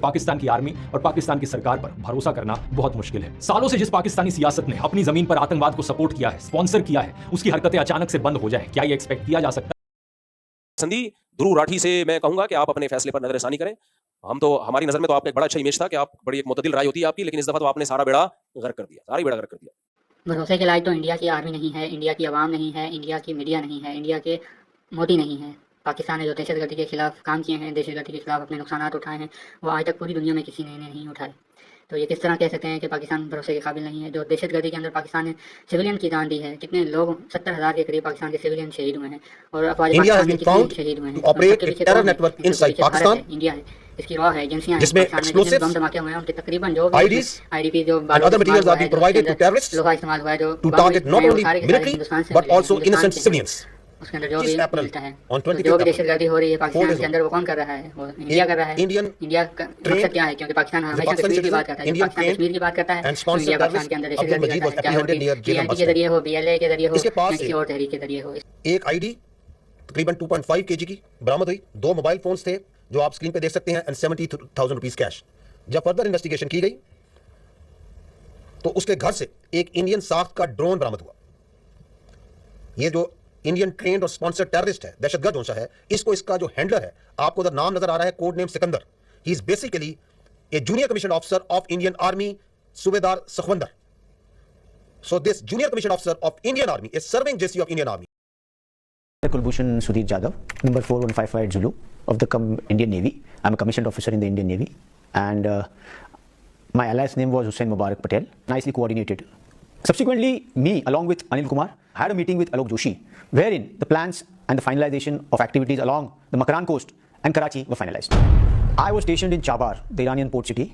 पाकिस्तान की आर्मी और पाकिस्तान की सरकार पर भरोसा करना बहुत मुश्किल है। सालों से जिस पाकिस्तानी सियासत ने अपनी जमीन पर आतंकवाद को सपोर्ट किया है, स्पॉन्सर किया है, उसकी हरकतें अचानक से बंद हो जाए, क्या ये एक्सपेक्ट किया जा सकता है? संधि ध्रुव राठी से मैं कहूंगा कि आप अपने फैसले पर नजरसानी करें। हम तो, हमारी नजर में तो आपका एक बड़ा अच्छा इमेज था कि आप बड़ी एक मुतदिल राय होती है आपकी, लेकिन इस दफा तो आपने सारा बेड़ा गर्क कर दिया, सारा बेड़ा गर्क कर दिया। भरोसे के लायक तो इंडिया की आर्मी नहीं है, इंडिया की आवाम नहीं है, इंडिया की मीडिया नहीं है, इंडिया के मोदी नहीं है। पाकिस्तान ने जो दहशतगर्दी के खिलाफ काम किए हैं, दहशतगर्दी के खिलाफ अपने नुकसान उठाए हैं, वो आज तक पूरी दुनिया में किसी ने नहीं उठाए। तो ये किस तरह कह सकते हैं कि पाकिस्तान भरोसे के काबिल नहीं है? जो दहशतगर्दी के अंदर पाकिस्तान ने सिविलियन की जान दी है, कितने लोग 70,000 के करीब पाकिस्तान के सिविलियन शहीद हुए हैं, और अफवाज पाकिस्तान के कितने शहीद हुए हैं। Operate a terror network inside Pakistan, India है, इसकी रॉ है, एजेंसियां हैं, जिसमें एक्सप्लोसिव्स बम धमाके हुए हैं, उनके तकरीबन जो आईडीपी जो and other materials are being provided to terrorists लोहा इस्तेमाल हुआ है, जो to target not only military but also innocent civilians. उसके अंदर जो भी मिलता है, on तो जो भी दहशतगर्दी हो रही है पाकिस्तान के अंदर, वो कौन कर रहा है? वो इंडिया कर रहा है। इंडिया का मकसद क्या है? क्योंकि पाकिस्तान हमेशा कश्मीर की बात करता है, पाकिस्तान कश्मीर की बात करता है, तो इंडिया पाकिस्तान के अंदर दहशतगर्दी करता है, चाहे टीएनटी के जरिए हो, बीएलए के जरिए हो, किसी और तहरीक के जरिए हो। एक आईडी तकरीबन 2.5 केजी की बरामद हुई, 2 मोबाइल फोन्स थे जो आप स्क्रीन पे देख सकते हैं, एंड 70,000 रुपीज कैश। जब फर्दर इन्वेस्टिगेशन की गई तो उसके घर से एक इंडियन साख्त का ड्रोन बरामद हुआ। ये जो इंडियन ट्रेंड और स्पॉन्सर्ड टेररिस्ट है, दहशतगर्द जो है, इसका जो हैंडलर है, आपको उधर नाम नजर आ रहा है, code name Sikandar. He is basically a junior commission officer of Indian army, Subedar Sakhwinder. So this junior commission officer of Indian army is serving JC of Indian army. Kulbhushan Sudhir Jadhav, number 4155 Zulu of the Indian Navy. I'm a commissioned officer in the Indian Navy, and my alias name was Hussain Mubarak Patel. Nicely coordinated. Subsequently, me along with Anil Kumar had a meeting with Alok Joshi, wherein the plans and the finalization of activities along the Makran coast and Karachi were finalized. I was stationed in Chabar, the Iranian port city,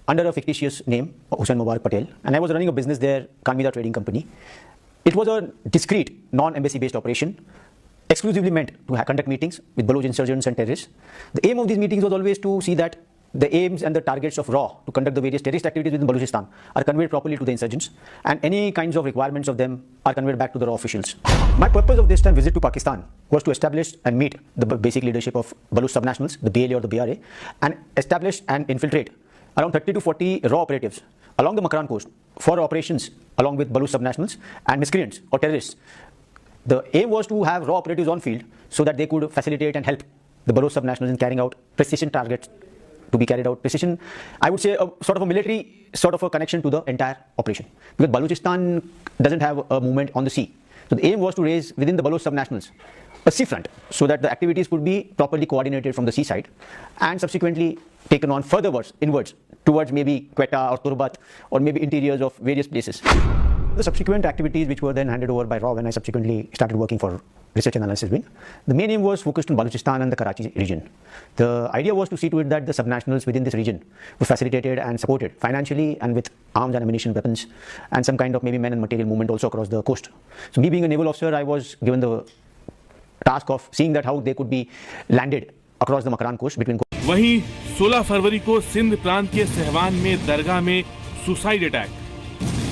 under a fictitious name, Hussain Mubarak Patel, and I was running a business there, Kanvida Trading Company. It was a discreet, non-embassy based operation, exclusively meant to conduct meetings with Baloch insurgents and terrorists. The aim of these meetings was always to see that the aims and the targets of RAW to conduct the various terrorist activities within Balochistan are conveyed properly to the insurgents, and any kinds of requirements of them are conveyed back to the RAW officials. My purpose of this time visit to Pakistan was to establish and meet the basic leadership of Baloch subnationals, the BLA or the BRA, and establish and infiltrate around 30 to 40 RAW operatives along the Makran coast for operations along with Baloch subnationals and miscreants or terrorists. The aim was to have RAW operatives on field so that they could facilitate and help the Baloch subnationals in carrying out precision targets to be carried out. Precision, I would say, a sort of a military sort of a connection to the entire operation, because Balochistan doesn't have a movement on the sea. So the aim was to raise within the Baloch subnationals a sea front so that the activities could be properly coordinated from the seaside and subsequently taken on furtherwards, inwards, towards maybe Quetta or Turbat or maybe interiors of various places. The subsequent activities which were then handed over by RAW when I subsequently started working for Research Analysis Wing, the main aim was focused on Balochistan and the Karachi region. The idea was to see to it that the subnationals within this region were facilitated and supported financially and with arms and ammunition, weapons, and some kind of maybe men and material movement also across the coast. So me being a naval officer, I was given the task of seeing that how they could be landed across the Makran coast between. वहीं 16 फरवरी को सिंध प्रांत के सहवान में दरगाह में suicide attack,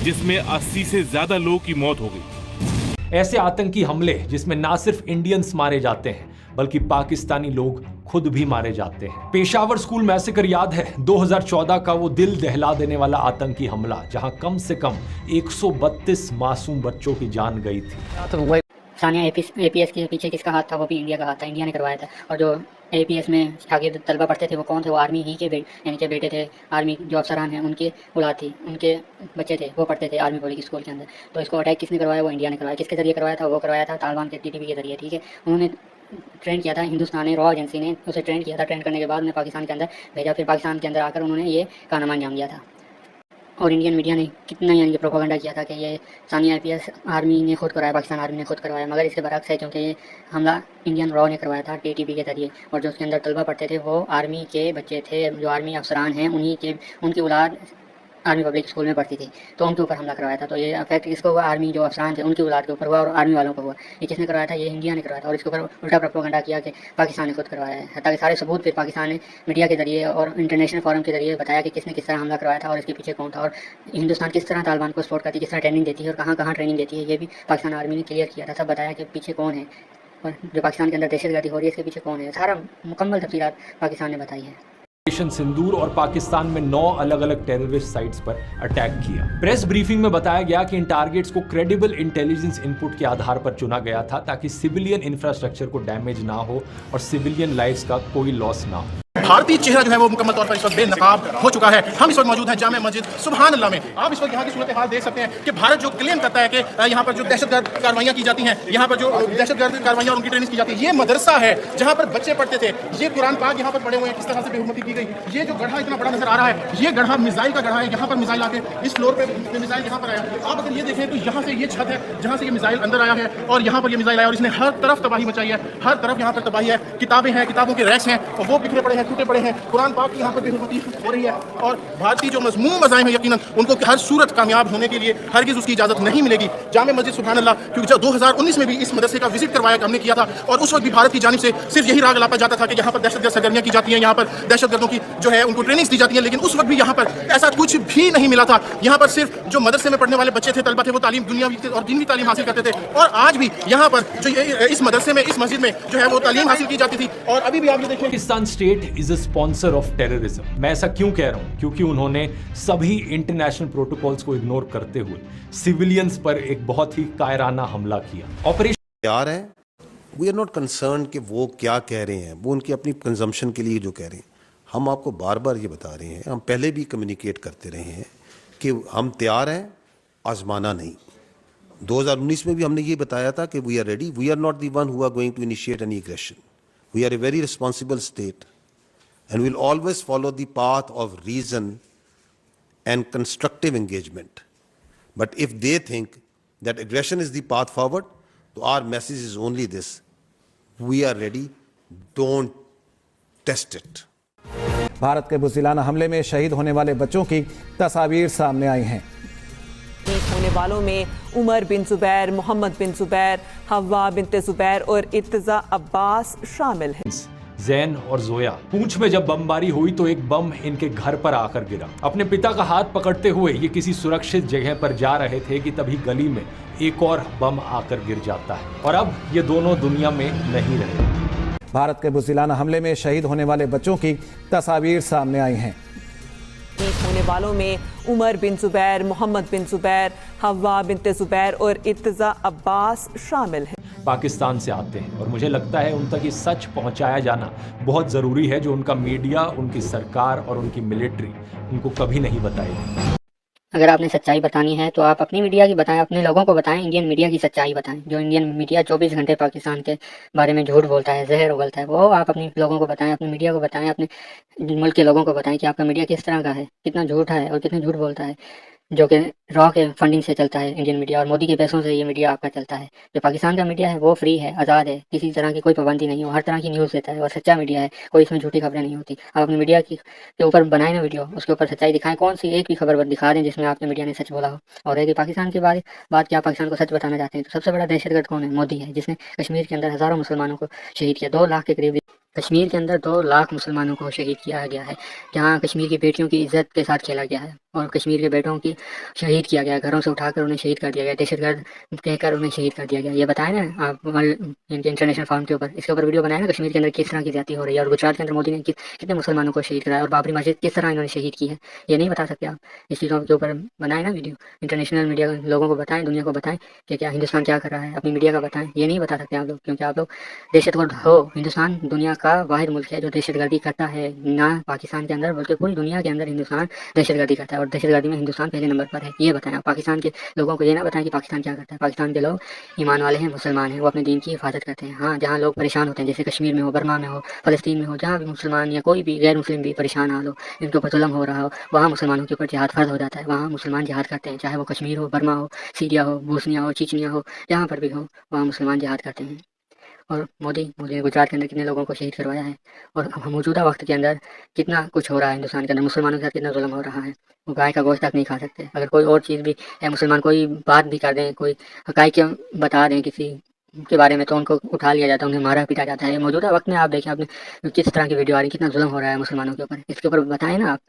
जिसमें 80 से ज्यादा लोगों की मौत हो गई। ऐसे आतंकी हमले जिसमें ना सिर्फ इंडियंस मारे जाते हैं बल्कि पाकिस्तानी लोग खुद भी मारे जाते हैं। पेशावर स्कूल मैसेकर याद है? 2014 का वो दिल दहला देने वाला आतंकी हमला, जहां कम से कम 132 मासूम बच्चों की जान गई थी। सानिया एपीएस के पीछे किसका हाथ था? वो भी इंडिया का हाथ था, इंडिया ने करवाया था। और जो एपीएस में आगे तलबा पढ़ते थे वो कौन थे? वो आर्मी ही के यानी के बेटे थे। आर्मी जो अफसरान हैं उनके औलाद थी, उनके बच्चे थे, वो पढ़ते थे आर्मी पब्लिक स्कूल के अंदर। तो इसको अटैक किसने करवाया? वो इंडिया ने करवाया। किसके जरिए करवाया था? वो करवाया था तालिबान के टीटीपी के जरिए। ठीक है, उन्होंने ट्रेन किया था, हिंदुस्तान ने रॉ एजेंसी ने उसे ट्रेन किया था। ट्रेन करने के बाद उन्हें पाकिस्तान के अंदर भेजा, फिर पाकिस्तान के अंदर आकर उन्होंने ये कारनामा अंजाम दिया था। और इंडियन मीडिया ने कितना यानी कि प्रोपेगेंडा किया था कि ये सानिया आईपीएस आर्मी ने खुद करवाया, पाकिस्तान आर्मी ने खुद करवाया। मगर इसके बरक्स है, क्योंकि ये हमला इंडियन रॉ ने करवाया था टीटीपी के जरिए, और जो उसके अंदर तलबा पढ़ते थे वो आर्मी के बच्चे थे, जो आर्मी अफसरान हैं उनकी औलाद आर्मी पब्लिक स्कूल में पढ़ती थी, तो उनके ऊपर हमला करवाया था। तो ये इफेक्ट किसको हुआ? आर्मी जो अफसरान थे उनकी औलाद के ऊपर हुआ और आर्मी वालों को हुआ। ये किसने करवाया था? ये इंडिया ने करवाया था। और इसके ऊपर उल्टा प्रोपेगेंडा किया कि पाकिस्तान ने खुद करवाया है, ताकि सारे सबूत फिर पाकिस्तान ने मीडिया के जरिए और इंटरनेशनल फोरम के जरिए बताया कि किसने किस तरह हमला करवाया था और इसके पीछे कौन था, और हिंदुस्तान किस तरह तालिबान को सपोर्ट करती है, किस तरह ट्रेनिंग देती है और कहाँ कहाँ ट्रेनिंग देती है। ये भी पाकिस्तान आर्मी ने क्लियर किया था, सब बताया कि पीछे कौन है और जो पाकिस्तान के अंदर दहशतगर्दी हो रही है इसके पीछे कौन है। सारा मुकम्मल तफसीलात पाकिस्तान ने बताई है। ऑपरेशन सिंदूर और पाकिस्तान में 9 अलग अलग टेररिस्ट साइट्स पर अटैक किया। प्रेस ब्रीफिंग में बताया गया कि इन टारगेट्स को क्रेडिबल इंटेलिजेंस इनपुट के आधार पर चुना गया था ताकि सिविलियन इंफ्रास्ट्रक्चर को डैमेज ना हो और सिविलियन लाइफ्स का कोई लॉस ना हो। भारतीय चेहरा जो है वो मुकम्मल तौर पर इस वक्त बेनकाब हो चुका है। हम इस वक्त मौजूद हैं जामे मस्जिद सुभान अल्लाह में। आप इस वक्त यहाँ की सूरत हाल देख सकते हैं कि भारत जो क्लेम करता है कि यहाँ पर जो दहशतगर्द कार्रवाइयाँ की जाती हैं, यहाँ पर जो दहशतगर्द कार्रवाइयाँ उनकी ट्रेनिंग की जाती है, ये मदरसा है जहाँ पर बच्चे पढ़ते थे। ये कुरान पाक यहाँ पर पढ़े हुए हैं, किस तरह से बेहुरमती की गई। ये जो गढ़ा इतना बड़ा नजर आ रहा है, ये गढ़ा मिसाइल का गढ़ा है। यहाँ पर मिसाइल आके इस फ्लोर पे मिसाइल यहाँ पर आया। आप अगर ये देखें तो यहाँ से ये छत है जहाँ से ये मिसाइल अंदर आया है और यहाँ पर ये मिसाइल आया और इसने हर तरफ तबाही मचाई है। हर तरफ यहाँ पर तबाही है। किताबें हैं, किताबों के रैक्स हैं और वो बिखरे पड़े हैं, टूटे पड़े हैं। कुरान पाक की यहाँ पर बेहुरमती हो रही है और भारतीय जो मज़मूम मज़ाहिम है यकीनन उनको हर सूरत कामयाब होने के लिए हरगिज़ उसकी इजाज़त नहीं मिलेगी। जामे मस्जिद सुभान अल्लाह, क्योंकि जब 2019 में भी इस मदरसे का विजिट करवाया हमने किया था और उस वक्त भी भारत की जानिब से सिर्फ यही राग लापा जाता था कि यहाँ पर दहशतगर्द सरगर्मियाँ की जाती हैं, यहाँ पर दहशतगर्दों की जो है उनको ट्रेनिंग्स दी जाती है। लेकिन उस वक्त भी यहाँ पर ऐसा कुछ भी नहीं मिला था। यहाँ पर सिर्फ जो मदरसे में पढ़ने वाले बच्चे थे, तलबा थे, वो तालीम दुनियावी और दीनी तालीम हासिल करते थे और आज भी यहाँ पर जो इस मदरसे में, इस मस्जिद में जो है वो तालीम हासिल की जाती थी। और अभी भी आप ये देखें, Pakistan state is a sponsor of terrorism. मैं ऐसा क्यों कह रहा हूं? क्योंकि उन्होंने सभी इंटरनेशनल प्रोटोकॉल्स को इग्नोर करते हुए सिविलियंस पर एक बहुत ही कायराना हमला किया। ऑपरेशन तैयार है। वी आर नॉट कंसर्न कि वो क्या कह रहे हैं, वो उनकी अपनी कंजम्पशन के लिए जो कह रहे हैं। हम आपको बार बार ये बता रहे हैं, हम पहले भी कम्युनिकेट करते रहे हैं कि हम तैयार हैं, आजमाना नहीं। 2019 में भी हमने ये बताया था कि we are ready, we are not the one who are going to initiate any aggression, we are a very responsible state and will always follow the path of reason and constructive engagement. But if they think that aggression is the path forward, so our message is only this: we are ready, don't test it. Bharat के बुज़दिलाना हमले में शहीद होने वाले बच्चों की तस्वीर सामने आई हैं। शहीद होने वालों में उमर बिन जुबैर, मोहम्मद बिन जुबैर, हवा बिनते जुबैर और इत्तजा अब्बास शामिल हैं। जैन और जोया। पूंछ में जब बमबारी हुई तो एक बम इनके घर पर आकर गिरा। अपने पिता का हाथ पकड़ते हुए ये किसी सुरक्षित जगह पर जा रहे थे कि तभी गली में एक और बम आकर गिर जाता है और अब ये दोनों दुनिया में नहीं रहे। भारत के बुज़दिलाना हमले में शहीद होने वाले बच्चों की तस्वीर सामने आई हैं। शहीद होने वालों में उमर बिन जुबैर, मोहम्मद बिन जुबैर, हवा बिनते जुबैर और इत्तजा अब्बास शामिल हैं। पाकिस्तान से आते हैं और मुझे लगता है उन तक ये सच पहुंचाया जाना बहुत ज़रूरी है जो उनका मीडिया, उनकी सरकार और उनकी मिलिट्री उनको कभी नहीं बताएगी। अगर आपने सच्चाई बतानी है तो आप अपनी मीडिया की बताएं, अपने लोगों को बताएं, इंडियन मीडिया की सच्चाई बताएं। जो इंडियन मीडिया 24 घंटे पाकिस्तान के बारे में झूठ बोलता है, जहर उगलता है, वो आप अपने लोगों को बताएं, अपने मीडिया को बताएं, अपने मुल्क के लोगों को बताएं कि आपका मीडिया किस तरह का है, कितना झूठा है और कितना झूठ बोलता है। जो कि रॉ के फंडिंग से चलता है इंडियन मीडिया और मोदी के पैसों से ये मीडिया आपका चलता है। जो पाकिस्तान का मीडिया है वो फ्री है, आज़ाद है, किसी तरह की कोई पाबंदी नहीं हो, हर तरह की न्यूज़ देता है और सच्चा मीडिया है, कोई इसमें झूठी खबरें नहीं होती। आप अपनी मीडिया के ऊपर बनाए ना वीडियो, उसके ऊपर सच्चाई दिखाएं, कौन सी एक भी खबर दिखा दें जिसमें आपके मीडिया ने सच बोला हो। और है कि पाकिस्तान के बाद क्या पाकिस्तान को सच बताना चाहते हैं तो सबसे बड़ा दहशतगर्द कौन है? मोदी है, जिसने कश्मीर के अंदर हज़ारों मुसलमानों को शहीद किया। 2 लाख के करीब कश्मीर के अंदर 2 लाख मुसलमानों को शहीद किया गया है, जहाँ कश्मीर की बेटियों की इज्जत के साथ खेला गया है और कश्मीर के बेटों की शहीद किया गया, घरों से उठाकर उन्हें शहीद कर दिया गया, दहशतगर्द कहकर उन्हें शहीद कर दिया गया। ये बताएं ना आप इनके इंटरनेशनल फॉर्म के ऊपर, इसके ऊपर वीडियो बनाए ना कश्मीर के अंदर किस तरह की ज्यादती हो रही है और गुजरात के अंदर मोदी ने कितने मुसलमानों को शहीद कराया और बाबरी मस्जिद किस तरह इन्होंने शहीद की है, ये नहीं बता सकते आप। इस चीज़ों के ऊपर बनाए ना वीडियो, इंटरनेशनल मीडिया लोगों को बताएं, दुनिया को बताएं कि क्या हिंदुस्तान क्या कर रहा है, अपनी मीडिया का बताएं। ये नहीं बता सकते आप लोग क्योंकि आप लोग दहशतगर्द हो। हिंदुस्तान दुनिया का वाहिद मुल्क है जो दहशतगर्दी करता है, ना पाकिस्तान के अंदर बल्कि पूरी दुनिया के अंदर हिंदुस्तान दहशतगर्दी करता है और दहशतगर्दी में हिंदुस्तान पहले नंबर पर है। ये बताएं आप पाकिस्तान के लोगों को, ये ना बताएं कि पाकिस्तान क्या करता है। पाकिस्तान के लोग ईमान वाले हैं, मुसलमान हैं, वो अपने दीन की हिफाजत करते हैं। हाँ, जहाँ लोग परेशान होते हैं जैसे कश्मीर में हो, बर्मा में हो, फ़लस्तीन में हो, जहाँ भी मुसलमान या कोई भी गैर मुस्लिम भी परेशान हाल हो, इनके ऊपर जुल्म हो रहा हो, वहाँ मुसलमानों के ऊपर जिहाद फ़र्ज हो जाता है। वहाँ मुसलमान जिहाद करते हैं, चाहे वो कश्मीर हो, बर्मा हो, सीरिया हो, बोस्निया हो, चीचनिया हो, जहाँ पर भी हो वहाँ मुसलमान जिहाद करते हैं। और मोदी ने गुजरात के अंदर कितने लोगों को शहीद करवाया है और मौजूदा वक्त के अंदर कितना कुछ हो रहा है हिंदुस्तान के अंदर, मुसलमानों के साथ कितना जुल्म हो रहा है। वो गाय का गोश्त तक नहीं खा सकते। अगर कोई और चीज़ भी है, मुसलमान कोई बात भी कर दें, कोई हक़ाइक़ बता दें किसी के बारे में तो उनको उठा लिया जाता है, उन्हें मारा पीटा जाता है। मौजूदा वक्त में आप देखें आपने किस तरह की वीडियो आ रही है, कितना जुल्म हो रहा है मुसलमानों के ऊपर, इसके ऊपर बताएं ना आप।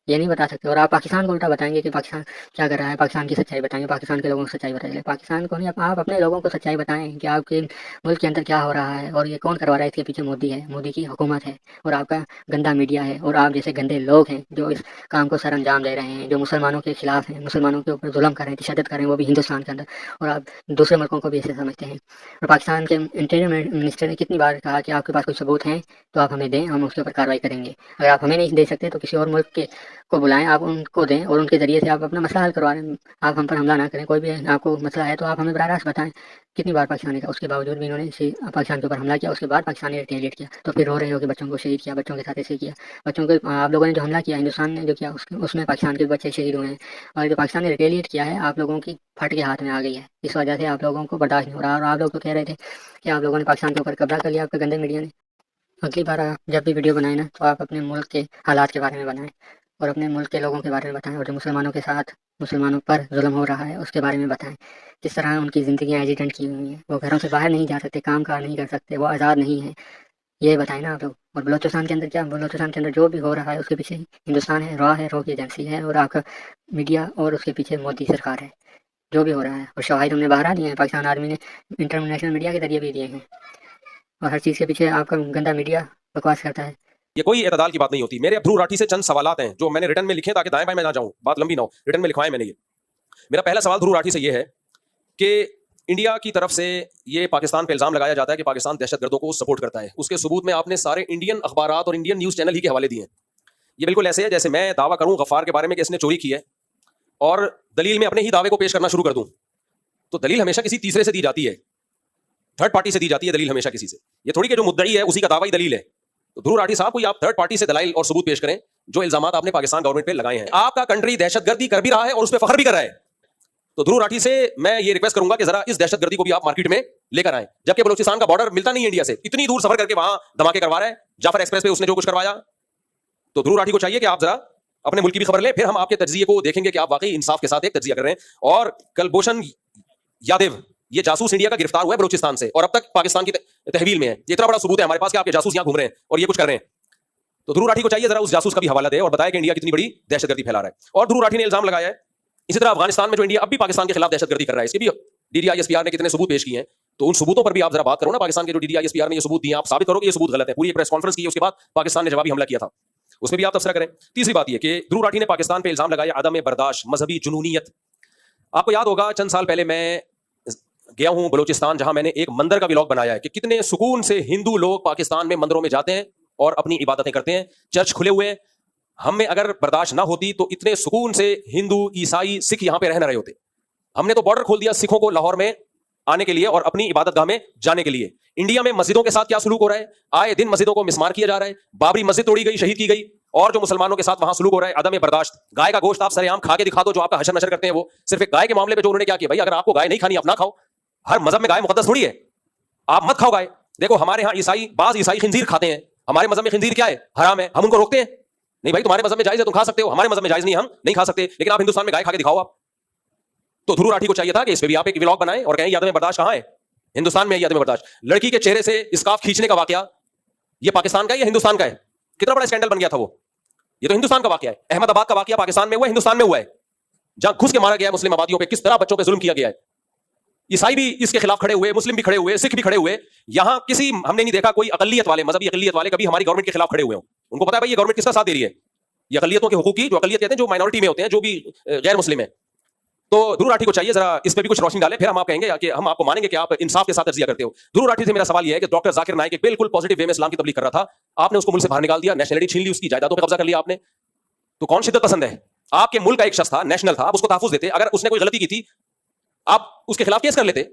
ये नहीं बता सकते। और आप पाकिस्तान को उल्टा बताएंगे कि पाकिस्तान क्या कर रहा है, पाकिस्तान की सच्चाई बताएंगे, पाकिस्तान के लोगों को सच्चाई बताएंगे। पाकिस्तान को नहीं, आप अपने लोगों को सच्चाई बताएं कि आपके मुल्क के अंदर क्या हो रहा है और ये कौन करवा रहा है। इसके पीछे मोदी है, मोदी की हुकूमत है और आपका गंदा मीडिया है और आप जैसे गंदे लोग हैं जो इस काम को सर अंजाम दे रहे हैं, जो मुसलमानों के खिलाफ हैं, मुसलमानों के ऊपर जुल्म कर रहे हैं, तशद्दुद कर रहे हैं, वो भी हिंदुस्तान के अंदर। और आप दूसरे मुल्कों को भी ऐसे समझते हैं। और पाकिस्तान के इंटीरियर मिनिस्टर ने कितनी बार कहा कि आपके पास कोई सबूत हैं तो आप हमें दें, हम उसके ऊपर कार्रवाई करेंगे। अगर आप हमें नहीं दे सकते तो किसी और मुल्क के को बुलाएं, आप उनको दें और उनके ज़रिए से आप अपना मसला हल करवा लें। आप हम पर हमला ना करें। कोई भी आपको मसला है तो आप हमें बराह रास्त बताएं। कितनी बार पाकिस्तान ने कहा, उसके बावजूद भी इन्होंने पाकिस्तान के ऊपर हमला किया। उसके बाद पाकिस्तान ने रिटेलिएट किया। तो फिर रो रहे हो कि बच्चों को शहीद किया, बच्चों के साथ ऐसे किया। बच्चों को आप लोगों ने जो हमला किया, हिंदुस्तान ने जो किया, उसमें पाकिस्तान के बच्चे शहीद हुए हैं। और जो पाकिस्तान ने रिटेलिएट किया है, आप लोगों की फट के हाथ में आ गई है। इस वजह से आप लोगों को बर्दाश्त नहीं हो रहा। और आप लोग तो कह रहे थे कि आप लोगों ने पाकिस्तान के ऊपर कब्जा कर लिया, आपके गंदे मीडिया ने। अगली बार आप जब भी वीडियो बनाएं ना, तो आप अपने मुल्क के हालात के बारे में बनाएं और अपने मुल्क के लोगों के बारे में बताएं। और जो मुसलमानों के साथ, मुसलमानों पर जुल्म हो रहा है, उसके बारे में बताएं। किस तरह उनकी ज़िंदगियाँ एजिटेंट की हुई हैं, वो घरों से बाहर नहीं जा सकते, काम काज नहीं कर सकते, वो आज़ाद नहीं है। ये बताएं ना आप लोग। और बलोचिस्तान के अंदर क्या, बलोचिस्तान के अंदर जो भी हो रहा है उसके पीछे हिंदुस्तान है, रॉ की एजेंसी है और आपका मीडिया, और उसके पीछे मोदी सरकार है। जो भी हो रहा है और शवाहिद हमने बाहर दिए हैं, पाकिस्तान आर्मी ने इंटरनेशनल मीडिया के जरिए भी दिए हैं। और हर चीज़ के पीछे आपका गंदा मीडिया बकवास करता है। ये कोई एतदाल की बात नहीं होती। मेरे ध्रुव राठी से चंद सवालात हैं जो मैंने रिटर्न में लिखे ताकि दाएं बाएं मैं ना जाऊं, बात लंबी ना हो, रिटर्न में लिखवाए मैंने। ये मेरा पहला सवाल ध्रुव राठी से ये है कि इंडिया की तरफ से ये पाकिस्तान पे इल्जाम लगाया जाता है कि पाकिस्तान दहशतगर्दों को सपोर्ट करता है। उसके सबूत में आपने सारे इंडियन अखबारात और इंडियन न्यूज़ चैनल ही के हवाले दिए हैं। ये बिल्कुल ऐसे है जैसे मैं दावा करूं गफ्फार के बारे में कि इसने चोरी की है और दलील में अपने ही दावे को पेश करना शुरू कर दूं। तो दलील हमेशा किसी तीसरे से दी जाती है, थर्ड पार्टी से दी जाती है दलील हमेशा किसी से। ये थोड़ी कि जो मुद्दई है उसी का दावा ही दलील है। तो ध्रुव राठी साहब, कोई आप थर्ड पार्टी से दलाइल और सबूत पेश करें जो इल्जामात आपने पाकिस्तान गवर्नमेंट पे लगाए हैं। आपका कंट्री दहशतगर्दी कर भी रहा है और उस पर फख्र भी कर रहा है। तो ध्रुव राठी से मैं ये रिक्वेस्ट करूंगा कि जरा इस दहशतगर्दी को भी आप मार्केट में लेकर आए। जबकि बलूचिस्तान का बॉर्डर मिलता नहीं इंडिया से, इतनी दूर सफर करके वहां धमाके करवा रहा है। जाफर एक्सप्रेस पे उसने जो कुछ करवाया। तो ध्रुव राठी को चाहिए कि आप जरा अपने मुल्क की भी खबर लें, फिर हम आपके तज्जिए को देखेंगे कि आप वाकई इंसाफ के साथ एक तज्जिया कर रहे हैं। और कुलभूषण यादव, ये जासूस इंडिया का गिरफ्तार हुआ है बलूचिस्तान से और अब तक पाकिस्तान की तहवील में है। ये इतना बड़ा सबूत है हमारे पास कि आपके जासूस यहां घूम रहे हैं और ये कुछ कर रहे हैं। तो ध्रुव राठी को चाहिए जरा उस जासूस का भी हवाला दे और बताए कि इंडिया कितनी बड़ी दहशतगर्दी फैला रहा है। और ध्रुव राठी ने इल्जाम लगाया है इसी तरह अफगानिस्तान में जो इंडिया अब भी पाकिस्तान के खिलाफ दहशतगर्दी कर रहा है, इसके भी DDISPR ने कितने सबूत पेश किए हैं। तो उन सबूतों पर भी आप जरा बात करो ना। पाकिस्तान के जो DDISPR ने ये सबूत दिए, आप साबित करो कि ये सबूत गलत है। पूरी प्रेस कॉन्फ्रेंस की, उसके बाद पाकिस्तान ने जवाबी हमला किया था, उसमें भी आप तबसरा करें। तीसरी बात यह कि ध्रुव राठी ने पाकिस्तान पे इल्जाम लगाया अदम बर्दाश्त, मजहबी जुनूनियत। आपको याद होगा चंद साल पहले मैं गया हूं बलूचिस्तान, जहां मैंने एक मंदिर का व्लॉग बनाया है कि कितने सुकून से हिंदू लोग पाकिस्तान में मंदिरों में जाते हैं और अपनी इबादतें करते हैं। चर्च खुले हुए हैं। हम में अगर बर्दाश्त ना होती तो इतने सुकून से हिंदू, ईसाई, सिख यहां पे रह रहे होते। हमने तो बॉर्डर खोल दिया सिखों को लाहौर में आने के लिए और अपनी इबादतगाह में जाने के लिए। इंडिया में मस्जिदों के साथ क्या सलूक हो रहा है? आए दिन मस्जिदों को मिसमार किया जा रहा है। बाबरी मस्जिद तोड़ी गई, शहीद की गई। और जो मुसलमानों के साथ वहां सलूक हो रहा है अदम बर्दाश्त। गाय का गोश्त आप सरेआम खा के दिखा दो, जो आपका हशर नशर करते हैं वो। सिर्फ एक गाय के मामले में जो उन्होंने क्या किया, भाई अगर आपको गाय नहीं खानी आप ना खाओ। हर मजहब में गाय मुकद्दस थोड़ी है, आप मत खाओ गाय। देखो हमारे यहाँ ईसाई, बाज ईसाई खिंजीर खाते हैं। हमारे मजहब में खिंजीर क्या है? हराम है। हम उनको रोकते हैं, नहीं भाई तुम्हारे मजहब में जायज है, तुम खा सकते हो। हमारे मजहब में जायज नहीं, हम नहीं खा सकते। लेकिन आप हिंदुस्तान में गाय खा के दिखाओ आप। तो ध्रुव राठी को चाहिए था कि इस पे भी आप एक व्लॉग बनाएं और कहें याद बर्दाश्त कहां है? हिंदुस्तान में याद बर्दाश्त। लड़की के चेहरे से स्कार्फ खींचने का वाकया, ये पाकिस्तान का है या हिंदुस्तान का है? कितना बड़ा स्कैंडल बन गया था वो। ये तो हिंदुस्तान का वाकया है। अहमदाबाद का वाकया पाकिस्तान में हुआ है, हिंदुस्तान में हुआ है, जहां घुस के मारा गया मुस्लिम आबादियों पे, किस तरह बच्चों पे जुल्म किया गया है। ईसाई भी इसके खिलाफ खड़े हुए, मुस्लिम भी खड़े हुए, सिख भी खड़े हुए। यहां किसी हमने नहीं देखा कोई अकलियत वाले, मजहबी अकलियत वाले कभी हमारी गवर्नमेंट के खिलाफ खड़े हुए हो। उनको पता है भाई ये गवर्नमेंट किसका साथ दे रही है। ये अकलियतों के हुकूक की, जो अकलियत कहते हैं, जो माइनॉरिटी में होते हैं, जो भी गैर मुस्लिम है। तो ध्रुव राठी को चाहिए जरा इस पे भी कुछ रोशनी डाले, फिर हम आप कहेंगे कि हम आपको मानेंगे कि आप इंसाफ के साथ तज्जिया करते हो। ध्रुव राठी से मेरा सवाल यह है कि डॉक्टर जाकिर नाइक एक बिल्कुल पॉजिटिव वे में इस्लाम की तबलीग कर रहा था, आपने उसको मुल्क से बाहर निकाल दिया, नेशनलिटी छीन ली, उसकी जायदादों पर कब्जा कर लिया आपने। तो कौन शिद्दत पसंद है? आपके मुल्क का एक शख्स था, नेशनल था, आप उसको तहफुज देते। अगर उसने कोई गलती की थी आप उसके खिलाफ केस कर लेते,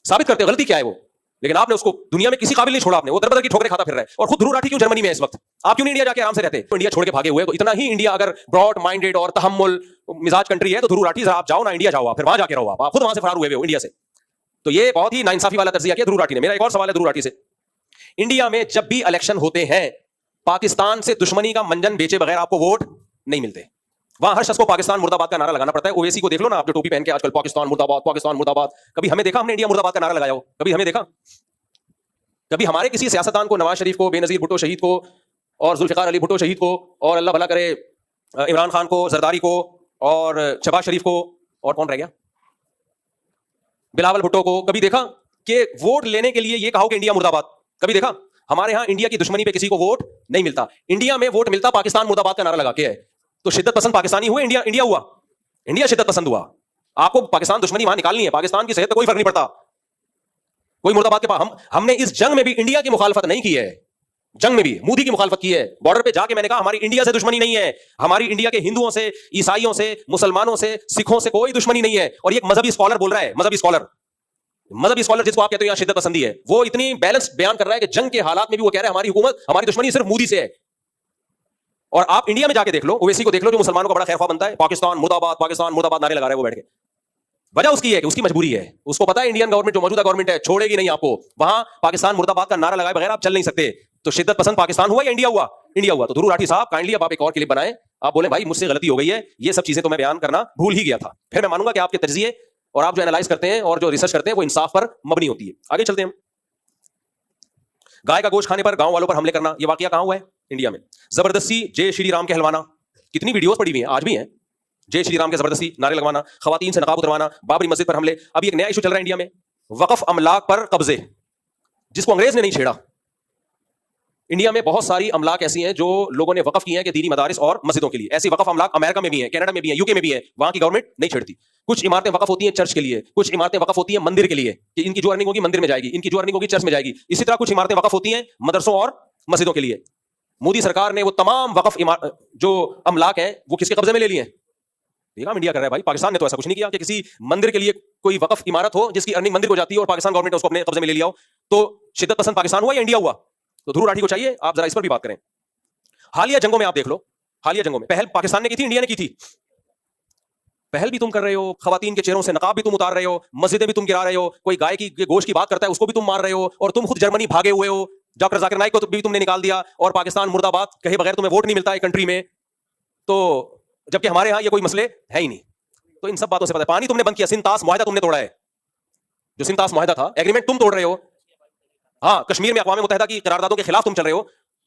साबित करते गलती क्या है वो। लेकिन आपने उसको दुनिया में किसी काबिल नहीं छोड़ा, आपने वो दर-बदर की ठोकरें खाता फिर रहा है। और खुद ध्रुव राठी क्यों जर्मनी में है इस वक्त? आप क्यों नहीं इंडिया जाके आराम से रहते? तो इंडिया छोड़ के भागे हुए। तो इतना ही इंडिया अगर ब्रॉड माइंडेड और तहम्मुल मिजाज कंट्री है तो ध्रुव राठी आप जाओ ना इंडिया जाओ, आप फिर वहां जाके रहो। आप खुद वहां से फरार हुए हो इंडिया से। तो ये बहुत ही नाइंसाफी वाला तर्जिया किया ध्रुव राठी ने। मेरा एक और सवाल है ध्रुव राठी से, इंडिया में जब भी इलेक्शन होते हैं पाकिस्तान से दुश्मनी का मंजन बेचे बगैर आपको वोट नहीं मिलते। वहां हर शख्स को पाकिस्तान मुर्दाबाद का नारा लगाना पड़ता है। ओवैसी को देख लो ना आप, जो टोपी पहन के आजकल पाकिस्तान मुर्दाबाद, पाकिस्तान मुर्दाबाद। कभी हमें देखा हमने इंडिया मुर्दाबाद का नारा लगाया हो? कभी हमें देखा? कभी हमारे किसी सियासतदान को, नवाज शरीफ को, बेनजीर भुट्टो शहीद को और जुल्फिकार अली भुट्टो शहीद को, और अल्लाह भला करे इमरान खान को, जरदारी को और शहबाज शरीफ को, और कौन रह गया, बिलावल भुट्टो को, कभी देखा कि वोट लेने के लिए ये कहो कि इंडिया मुर्दाबाद? कभी देखा? हमारे यहां इंडिया की दुश्मनी पे किसी को वोट नहीं मिलता। इंडिया में वोट मिलता पाकिस्तान मुर्दाबाद का नारा लगा के है। तो शिद्दत पसंद पाकिस्तानी हुए, इंडिया हुआ, इंडिया शिद्दत पसंद हुआ। आपको पाकिस्तान दुश्मनी वहां निकालनी है, पाकिस्तान की सेहत पे कोई फर्क नहीं पड़ता, कोई मुर्दाबाद के पास। हमने इस जंग में भी इंडिया की मुखालफत नहीं की है, जंग में भी मोदी की मुखालफत की है। बॉर्डर पे जाके मैंने कहा हमारी इंडिया से दुश्मनी नहीं है, हमारी इंडिया के हिंदुओं से, ईसाइयों से, मुसलमानों से, सिखों से कोई दुश्मनी नहीं है। और ये मजहबी स्कॉलर बोल रहा है, मजहबी स्कॉलर जिसको आप कहते हो यहाँ शिद्दत पसंदी है, वो इतनी बैलेंस बयान कर रहा है कि जंग के हालात में भी वो कह रहा है हमारी हुकूमत, हमारी दुश्मनी सिर्फ मोदी से है। और आप इंडिया में जाके देख लो, ओवैसी को देख लो, जो मुसलमानों का बड़ा खैरख्वाह बनता है, पाकिस्तान मुर्दाबाद नारे लगा रहे हैं वो बैठ के। वजह उसकी है कि उसकी मजबूरी है, उसको पता है इंडियन गवर्नमेंट जो मौजूदा गवर्नमेंट है छोड़ेगी नहीं आपको, वहां पाकिस्तान मुर्दाबाद का नारा लगाए बगैर आप चल नहीं सकते। तो शिद्दत पसंद पाकिस्तान हुआ या इंडिया हुआ? इंडिया हुआ। तो ध्रुव राठी साहब काइंडली अब आप एक और क्लिप बनाएं, आप बोले भाई मुझसे गलती हो गई है, ये सब चीजें तो मैं बयान करना भूल ही गया था। फिर मैं मानूंगा कि आपके तज्जिए और आप जो एनालाइज करते हैं और जो रिसर्च करते हैं वो इंसाफ पर मबनी होती है। आगे चलते हैं। गाय का गोश्त खाने पर गांव वालों पर हमले करना, यह वाकया कहां हुआ है? इंडिया में। जबरदस्ती जय श्री राम कहलवाना, कितनी वीडियोस पड़ी हुई हैं, आज भी हैं। जय श्री राम के जबरदस्ती नारे लगवाना, खवातीन से नकाब उतरवाना, बाबरी मस्जिद पर हमले। अभी एक नया इशू चल रहा है इंडिया में, वक्फ अमलाक पर कब्जे, जिसको अंग्रेज ने नहीं छेड़ा। इंडिया में बहुत सारी अमलाक ऐसी हैं जो लोगों ने वक्फ की हैं कि दीनी मदारिस और मस्जिदों के लिए। ऐसी वक्फ अमलाक अमेरिका में भी है, कनाडा में भी है, यूके में भी है, वहां की गवर्नमेंट नहीं छेड़ती। कुछ इमारतें वक्फ होती हैं चर्च के लिए, कुछ इमारतें वक्फ होती हैं मंदिर के लिए, कि इनकी जो अर्निंग होगी मंदिर में जाएगी, इनकी जो अर्निंग होगी चर्च में जाएगी। इसी तरह कुछ इमारतें वक्फ होती हैं मदरसों और मस्जिदों के लिए। मोदी सरकार ने वो तमाम वक्फ जो अमलाक हैं वो किसके कब्जे में ले लिए हैं? ये काम इंडिया कर रहा है भाई। पाकिस्तान ने तो ऐसा कुछ नहीं किया कि किसी मंदिर के लिए कोई वक्फ इमारत हो जिसकी अर्निंग मंदिर को जाती है और पाकिस्तान गवर्नमेंट ने उसको अपने कब्जे में ले लिया हो। तो शिद्दत पसंद पाकिस्तान हुआ या इंडिया हुआ? तो ध्रुव राठी को चाहिए आप जरा इस पर भी बात करें। हालिया जंगों में आप देख लो, हालिया जंगों में पहल पाकिस्तान ने की थी, इंडिया ने की थी। पहल भी तुम कर रहे हो, खवातीन के चेहरों से नकाब भी तुम उतार रहे हो, मस्जिदें भी तुम गिरा रहे हो, कोई गाय की गोश्त की बात करता है उसको भी तुम मार रहे हो, और तुम खुद जर्मनी भागे हुए हो, डॉक्टर जाकिर नाइक को भी तुमने निकाल दिया, और पाकिस्तान मुर्दाबाद कहे बगैर तुम्हें वोट नहीं मिलता है कंट्री में। तो जबकि हमारे यहाँ ये कोई मसले है ही नहीं। तो इन सब बातों से पता है। पानी तुमने बंद किया, सिंतास मुआहदा तुमने तोड़ा है, जो सिंतास मुआहदा था, एग्रीमेंट तुम तोड़ रहे हो। हाँ, कश्मीर में अक़वाम मुत्तहिदा की करारदादों के खिलाफ तुम चल रहे हो।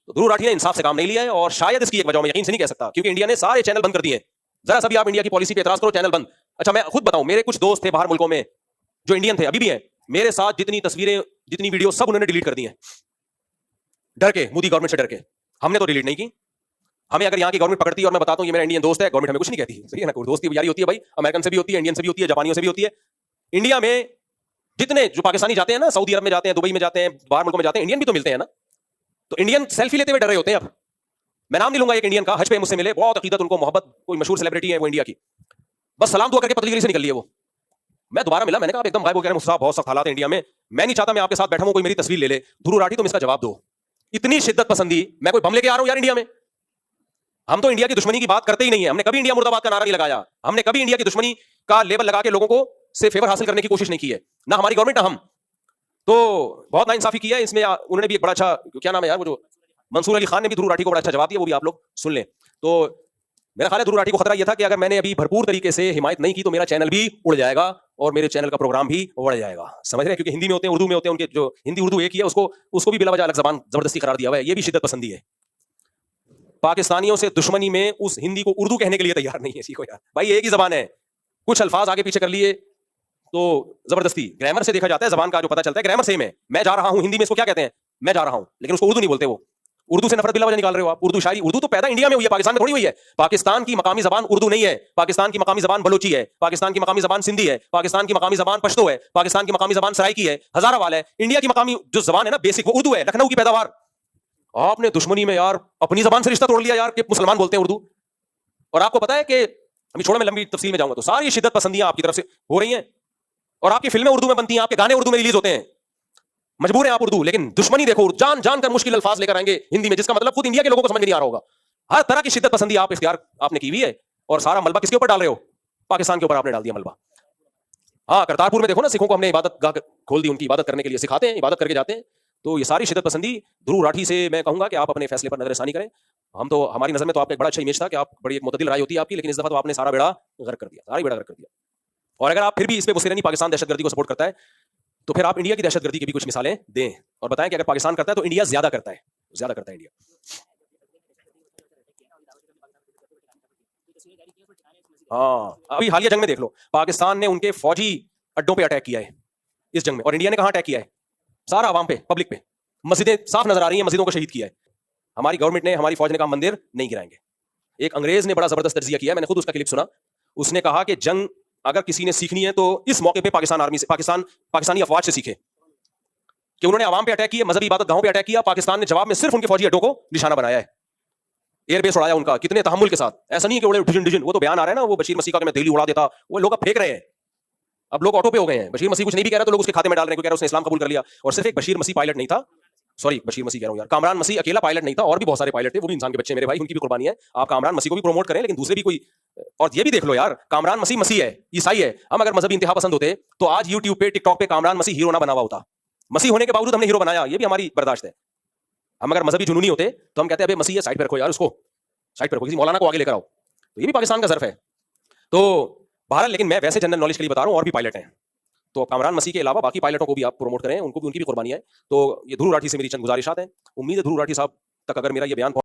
तो ध्रुव राठी ने इंसाफ से काम नहीं लिया है, और शायद इसकी एक वजह मैं यकीन से नहीं कह सकता, क्योंकि इंडिया ने सारे चैनल बंद कर दिए। जरा सा भी आप इंडिया की पॉलिसी पे एतराज करो, चैनल बंद। अच्छा, मैं खुद बताऊं, मेरे कुछ दोस्त थे बाहर मुल्कों में जो इंडियन थे, अभी भी हैं, मेरे साथ जितनी तस्वीरें, जितनी वीडियो सब उन्होंने डिलीट कर दी हैं, डर के, मोदी गवर्नमेंट से डर के। हमने तो डिलीट नहीं की। हमें अगर यहाँ की गवर्नमेंट पकड़ती है और मैं बताता हूँ ये मेरा इंडियन दोस्त है, गवर्नमेंट हमें कुछ नहीं कहती, सही है ना? दोस्ती यारी होती है भाई, अमेरिकन से भी होती है, इंडियन से भी होती है, जापानियों से भी होती है। इंडिया में जितने जो पाकिस्तानी जाते हैं ना, सऊदी अरब में जाते हैं, दुबई में जाते हैं, बाहर मुल्कों में जाते हैं, इंडियन भी तो मिलते हैं ना। तो इंडियन सेल्फी लेते हुए डर रहे होते हैं। अब मैं नाम नहीं लूंगा, एक इंडियन का हज पे मुझसे मिले, बहुत अकीदत, उनको मोहब्बत, कोई मशहूर सेलिब्रिटी है वो इंडिया की, बस सलाम दुआ करके पतली गली से निकल लिए वो। मैं दोबारा मिला, मैंने कहा आप एकदम गायब हो गए, मुझसे बहुत सख्त हालात है इंडिया में, मैं नहीं चाहता मैं आपके साथ बैठा हूं, कोई मेरी तस्वीर ले ले। ध्रुव राठी तुम इसका जवाब दो। इतनी शिद्दत पसंदी, मैं कोई बम लेके आ रहा हूं यार इंडिया में? हम तो इंडिया की दुश्मनी की बात करते ही नहीं है, हमने कभी इंडिया मुर्दाबाद का नारा नहीं लगाया, हमने कभी इंडिया की दुश्मनी का लेबल लगा के लोगों को से फेवर हासिल करने की कोशिश नहीं की है, ना हमारी गवर्नमेंट, ना हम। तो बहुत नाइंसाफी की है इसमें। उन्होंने भी एक बड़ा अच्छा, क्या नाम है यार वो, जो मंसूर अली खान ने भी ध्रुव राठी को बड़ा अच्छा जवाब दिया, वो भी आप लोग सुन लें। तो मेरा ख्याल है ध्रुव राठी को खतरा यह था कि अगर मैंने अभी भरपूर तरीके से हिमायत नहीं की तो मेरा चैनल भी उड़ जाएगा और मेरे चैनल का प्रोग्राम भी बढ़ जाएगा, समझ रहे हैं? क्योंकि हिंदी में होते हैं, उर्दू में होते हैं, उनके जो हिंदी उर्दू एक ही है, उसको भी बिला वजह अलग जबान जबरदस्ती करार दिया हुआ है। ये भी शिद्दत पसंदी है। पाकिस्तानियों से दुश्मनी में उस हिंदी को उर्दू कहने के लिए तैयार नहीं है, सीखो यार भाई, एक ही जबान है, कुछ अल्फाज आगे पीछे कर लिए तो जबरदस्ती। ग्रामर से देखा जाता है, जबान का जो पता चलता है, ग्रामर सेम है। मैं जा रहा हूं, हिंदी में इसको क्या कहते हैं? मैं जा रहा हूं, लेकिन उसको उर्दू नहीं बोलते। वो उर्दू से नफरत बिला वजह निकाल रहे हो आप। उर्दू शायरी, उर्दू तो पैदा इंडिया में हुई है, पाकिस्तान में थोड़ी हुई है। पाकिस्तान की मकामी जबान उर्दू नहीं है, पाकिस्तान की मकामी जबान बलोची है, पाकिस्तान की मकामी जबान सिंधी है, पाकिस्तान की मकामी जबान पश्तो है, पाकिस्तान की मकामी जबान सराइकी है, हजारावाल है। इंडिया की मकामी जो जबान है ना बेसिक, वो उर्दू है, लखनऊ की पैदावार। आपने दुश्मनी में यार अपनी जबान से रिश्ता तोड़ लिया यार, कि मुसलमान बोलते हैं उर्दू। और आपको पता है कि अभी छोड़ो, मैं लंबी तफसील में जाऊंगा, तो सारी शिद्दत पसंदियां आपकी तरफ से हो रही हैं, और आपकी फिल्में उर्दू में बनती हैं, आपके गाने उर्दू में रिलीज होते हैं, मजबूर हैं आप उर्दू, लेकिन दुश्मनी देखो, जान जान कर मुश्किल अल्फाज लेकर आएंगे हिंदी में, जिसका मतलब खुद इंडिया के लोगों को समझ नहीं आ रहा होगा। हर तरह की शिद्दत पसंदी आप इख्तियार आपने की हुई है, और सारा मलबा किसके ऊपर डाल रहे हो? पाकिस्तान के ऊपर आपने डाल दिया मलबा। हाँ, करतारपुर में देखो ना, सिखों को हमने इबादत गाह खोल दी, उनकी इबादत करने के लिए सिखाते हैं, इबादत करके जाते हैं। तो ये सारी शिद्दत पसंदी, ध्रुव राठी से मैं कहूंगा कि आप अपने फैसले पर नजरसानी करें। हम तो, हमारी नजर में तो आपका एक बड़ा अच्छा इमेज था कि आप बड़ी एक मुतदिल राय होती है आपकी, लेकिन इस दफा तो आपने सारा बेड़ा गर्क कर दिया, सारी बेड़ा गर्क कर दिया। और अगर आप फिर भी इस पे बुसैनी पाकिस्तान दहशतगर्दी को सपोर्ट करता है, तो फिर आप इंडिया की दहशतगर्दी की भी कुछ मिसालें दें और बताएं कि अगर पाकिस्तान करता है तो इंडिया ज्यादा करता है, इंडिया। हाँ, अभी हालिया जंग में देख लो, पाकिस्तान ने उनके फौजी अड्डों पे अटैक किया है इस जंग में, और इंडिया ने कहां अटैक किया है? सारा आवाम पे, पब्लिक पे। मस्जिदें साफ नजर आ रही हैं, मस्जिदों को शहीद किया है। हमारी गवर्नमेंट ने, हमारी फौज ने कहा मंदिर नहीं गिराएंगे। एक अंग्रेज ने बड़ा जबरदस्त तज्जिया किया, मैंने खुद उसका क्लिप सुना। उसने कहा कि जंग अगर किसी ने सीखनी है तो इस मौके पे पाकिस्तान आर्मी से, पाकिस्तानी अफवाज से सीखे कि उन्होंने आवाम पे अटैक किया, मजहबी इबादत गाहों पे अटैक किया, पाकिस्तान ने जवाब में सिर्फ उनके फौजी अड्डों को निशाना बनाया है, एयरबेस उड़ाया उनका, कितने तहम्मुल के साथ। ऐसा नहीं है कि उड़े डिजन, वो तो बयान आ रहा है ना, वो बशीर मसीह का कि मैं दिल्ली उड़ा देता, वो लोग अब फेंक रहे हैं। अब लोग ऑटो पे हो गए हैं, बशीर मसीह कुछ नहीं भी कह रहा तो लोग उसके खाते में डाल रहे हैं, क्योंकि कह रहे उसने इस्लाम कबूल कर लिया। और सिर्फ एक बशीर मसीह पायलट नहीं था, सॉरी बशीर मसीह कह रहा हूं यार, कामरान मसीह अकेला पायलट नहीं था, और भी बहुत सारे पायलट थे, वो भी इंसान के बच्चे मेरे भाई, उनकी भी कुर्बानी है। आप कामरान मसीह को भी प्रमोट करें, लेकिन दूसरे भी कोई, और ये भी देख लो यार, कामरान मसीह मसीह है, ईसाई है। हम अगर मजहबी इंतहा पसंद होते तो आज यूट्यूब पे, टिकटॉक पे कामरान मसीह हीरो ना बना हुआ होता। मसीह होने के बावजूद हमने हीरो बनाया, ये भी हमारी बर्दाश्त है। हम अगर मजहबी जुनूनी होते तो हम कहते हैं अबे मसीह है, साइड पे रखो यार, उसको साइड पे रखो, किसी मौलाना को आगे लेकर आओ। तो ये भी पाकिस्तान का ज़र्फ है। तो बहरहाल, लेकिन मैं वैसे जनरल नॉलेज के लिए बता रहा हूँ, और भी पायलट हैं, तो कामरान मसीह के अलावा बाकी पायलटों को भी आप प्रमोट करें, उनको भी, उनकी भी कुर्बानी है। तो ये ध्रुव राठी से मेरी चंद गुजारिशात हैं। उम्मीद है ध्रुव राठी साहब तक अगर मेरा ये बयान